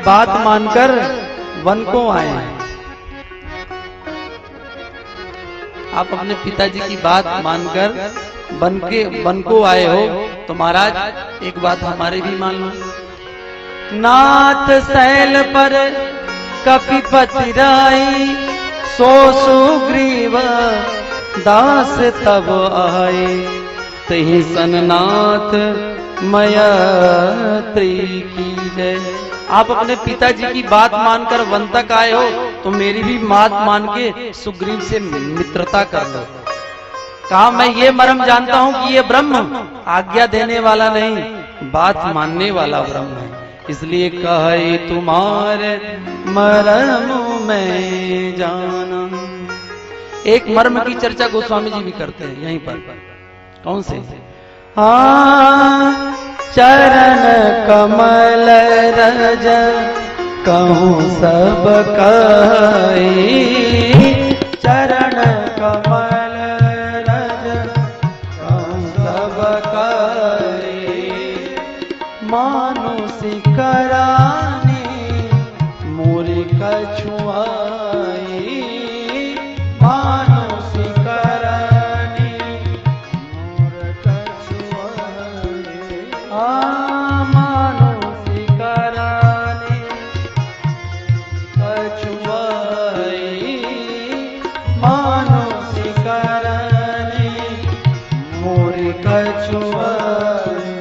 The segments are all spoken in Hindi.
बात मानकर वन को आए हैं। आप अपने पिताजी की बात मानकर वन को आए हो, तो महाराज एक बात हमारे भी मान लो। नाथ शैल पर कपिपति राई, सो सुग्रीव दास तब आए, तहि सननाथ मैत्री की जय। आप अपने पिताजी की बात मानकर वन तक आए हो, तो मेरी भी बात मान के सुग्रीव से मित्रता कर लो। कहा मैं ये मर्म जानता हूं कि ये ब्रह्म आज्ञा देने वाला नहीं, बात मानने वाला ब्रह्म है, इसलिए कहे तुम्हारे मर्म में जाना। एक मर्म की चर्चा गोस्वामी जी भी करते हैं यहीं पर। कौन से? हाँ, चरण कमल रज कहूँ सब कही, चरण कमल रज कहूँ सब कही, मानुषी करानी मोरी कछुआई, मानुषी करानी मोर कछुआई, मानुषी करानी कछुआई, मानुषी करानी मोर कछुआई,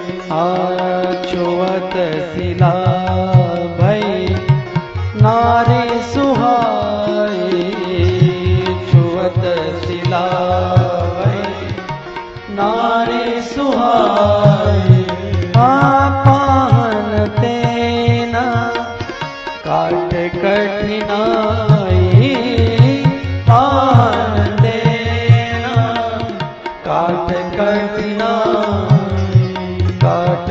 छुअत सिला भई नारी सुहाई, छुअत सिला भई नारी सुहाई, पाहन तेना काट कठिनाई, पाहन तेना काट कठिनाई, काट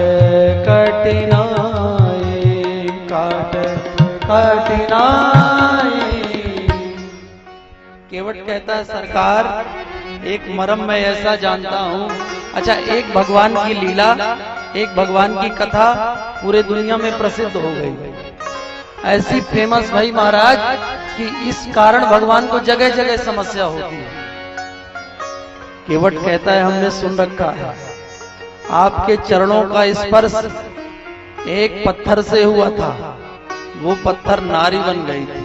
कठिनाई, काट कठिनाई। केवट कहता है सरकार एक मर्म मैं ऐसा जानता हूं। अच्छा, एक भगवान की लीला, एक भगवान की कथा पूरे दुनिया में प्रसिद्ध हो गई, ऐसी फेमस भाई महाराज कि इस कारण भगवान को जगह जगह समस्या होती है। केवट कहता है हमने सुन रखा है आपके चरणों का स्पर्श एक पत्थर से हुआ था, वो पत्थर नारी बन गई थी।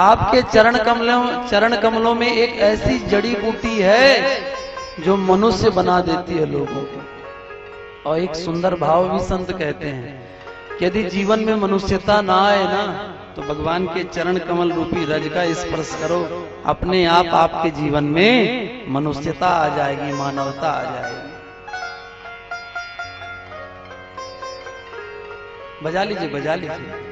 आपके चरण कमलों में एक ऐसी जड़ी बूटी है जो मनुष्य बना देती है लोगों को। और एक सुंदर भाव भी संत कहते हैं कि यदि जीवन में मनुष्यता ना आए ना, तो भगवान के चरण कमल रूपी रज का स्पर्श करो, अपने आप आपके जीवन में मनुष्यता आ जाएगी, मानवता आ जाएगी। बजा लीजिए, बजा लीजिए।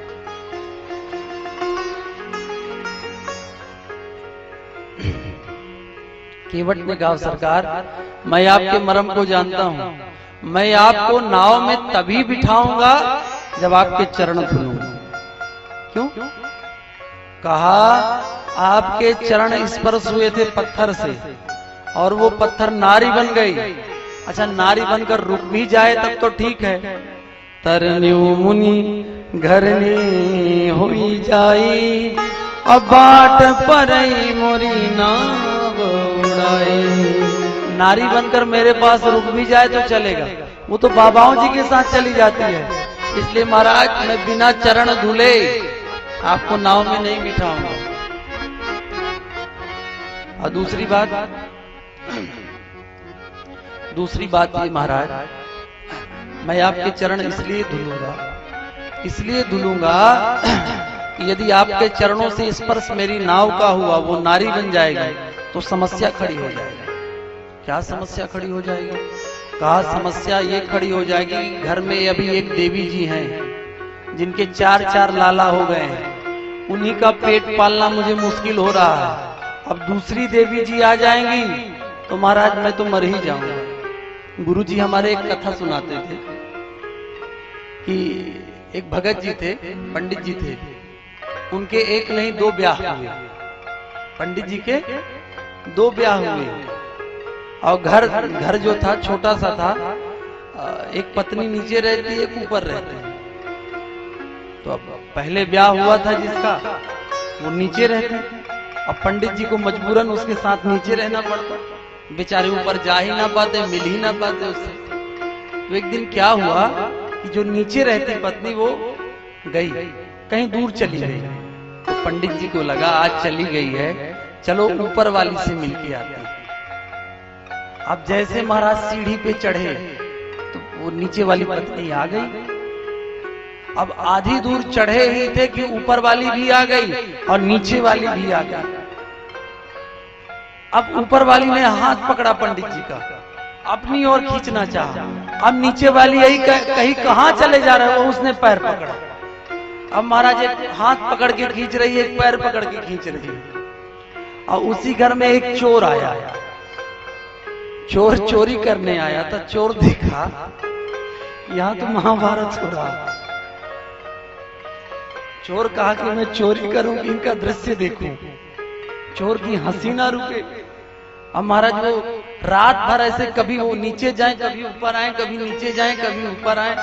केवट ने कहा सरकार मैं आपके मर्म को जानता हूं, मैं आपको नाव में तभी बिठाऊंगा जब आपके चरण धुलूंगा। क्यों? कहा आपके चरण स्पर्श हुए थे पत्थर से और वो पत्थर नारी बन गई। अच्छा, नारी बनकर रुक भी जाए तब तो ठीक है, तरन्यू मुनि घरनी हुई जाई, अब बाट पर मोरी नाव उड़ाई। नारी बनकर मेरे पास रुक भी जाए तो चलेगा, वो तो बाबाओं जी के साथ चली जाती है, इसलिए महाराज मैं बिना चरण धुले आपको नाव में नहीं बिठाऊंगा। और दूसरी बात ये महाराज, मैं आपके चरण इसलिए धुलूंगा कि यदि आपके चरणों से स्पर्श मेरी नाव का हुआ, वो नारी बन जाएगी तो समस्या खड़ी हो जाएगी। क्या समस्या खड़ी हो जाएगी? कहा समस्या ये खड़ी हो जाएगी, घर में अभी एक देवी जी हैं जिनके 4 लाला हो गए हैं, उन्हीं का पेट पालना मुझे मुश्किल हो रहा है। अब दूसरी देवी जी आ जाएंगी तो महाराज मैं तो मर ही जाऊंगा। गुरु जी हमारे एक कथा सुनाते थे कि एक भगत जी थे, पंडित जी थे, उनके एक नहीं 2 ब्याह हुए। पंडित जी के 2 ब्याह हुए और घर जो था छोटा सा था, एक पत्नी नीचे रहती, एक ऊपर रहते हैं। तो अब पहले ब्याह हुआ था जिसका, वो नीचे रहते, अब पंडित जी को मजबूरन उसके साथ नीचे रहना पड़ता, बेचारे ऊपर जा ही ना पाते, मिल ही ना पाते उससे। तो एक दिन क्या हुआ कि जो नीचे रहती पत्नी वो गई, कहीं दूर चली गई। तो पंडित जी को लगा आज चली गई है, चलो ऊपर वाली से मिलके आते हैं। अब जैसे महाराज सीढ़ी पे चढ़े तो वो नीचे वाली पत्नी आ गई। अब आधी दूर चढ़े ही थे कि ऊपर वाली भी आ गई और नीचे वाली भी आ गई। अब ऊपर वाली ने हाथ पकड़ा पंडित जी का, अपनी ओर खींचना चाहा। अब नीचे वाली यही कहीं कहां चले जा रहे हो, उसने पैर पकड़ा। अब महाराज एक हाथ पकड़ के खींच रही है, एक पैर पकड़ के खींच रही है। और उसी घर में एक चोर आया, चोर चोरी करने आया था। चोर देखा यहां तो महाभारत हो रहा। चोर कहा कि मैं चोरी करूं कि इनका दृश्य देखूं। चोर की हंसी ना रुके। अब महाराज वो रात भर ऐसे कभी वो नीचे जाए, कभी ऊपर आए, कभी नीचे जाए, कभी ऊपर आए।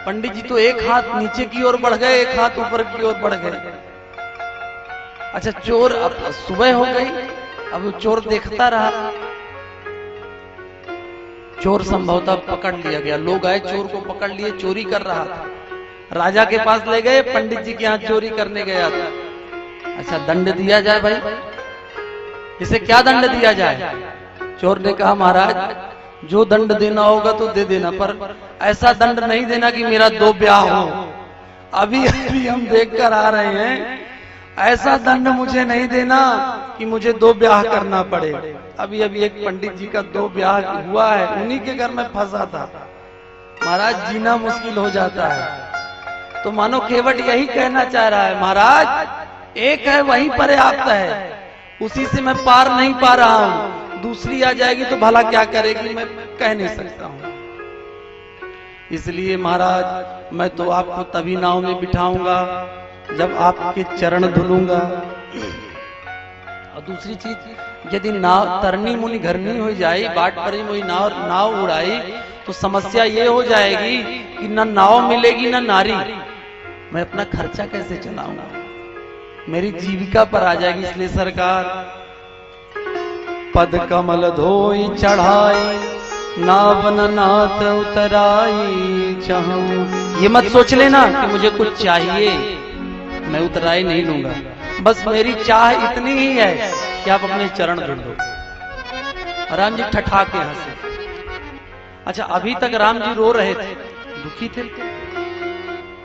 पंडित जी तो एक हाथ नीचे की ओर बढ़ गए, एक हाथ ऊपर की ओर बढ़ गए। अच्छा चोर, अब सुबह हो गई, अब वो चोर देखता रहा। चोर संभवतः पकड़ लिया गया, लोग आए चोर को पकड़ लिए, चोरी कर रहा था। राजा के पास ले गए, पंडित जी के यहाँ चोरी करने गया था। अच्छा दंड दिया जाए भाई, इसे क्या दंड दिया जाए? चोर ने कहा महाराज जो दंड देना होगा तो दे देना, पर ऐसा दंड नहीं देना कि मेरा 2 ब्याह हो। अभी अभी हम देख कर आ रहे हैं, ऐसा दंड मुझे नहीं देना कि मुझे 2 ब्याह करना पड़े। अभी अभी एक पंडित जी का 2 ब्याह हुआ है, उन्हीं के घर में फंसा था। महाराज जीना मुश्किल हो जाता है। तो मानो केवट यही कहना चाह रहा है, महाराज एक है वहीं पर्याप्त है, उसी से मैं पार नहीं पा रहा हूं, दूसरी आ जाएगी तो भला क्या करेगी, मैं कह नहीं सकता हूं। इसलिए महाराज मैं तो आपको तभी नाव में बिठाऊंगा जब आपके चरण धुलूंगा। और दूसरी चीज, यदि नाव तरनी मुनि घरनी हो जाए, बाट परी मुई नाव उड़ाई, तो समस्या ये हो जाएगी कि न नाव मिलेगी न नारी, मैं अपना खर्चा कैसे चलाऊंगा, मेरी जीविका पर आ जाएगी। इसलिए सरकार पद कमल धोई चढ़ाई, नावन नाथ उतराई चाहूं। ये मत सोच लेना कि मुझे कुछ चाहिए, मैं उतराई नहीं लूंगा, बस मेरी चाह इतनी ही है कि आप अपने चरण धुल दो। राम जी ठठा के हंसे। अच्छा अभी तक राम जी रो रहे थे, दुखी थे,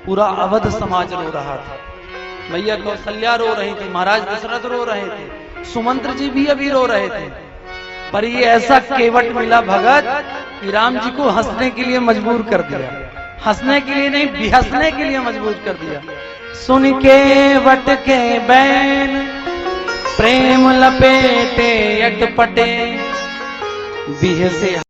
पूरा अवध समाज रो रहा था। मैया कौशल्या रो रही थी, महाराज दशरथ रो रहे थे, सुमंत्र जी भी अभी रो रहे थे। पर ये ऐसा केवट मिला भगत कि राम जी को हंसने के लिए मजबूर कर दिया, हंसने के लिए नहीं बिहसने के लिए मजबूर कर दिया। सुन के वट के बैन प्रेम लपेटे अटपटे बिह से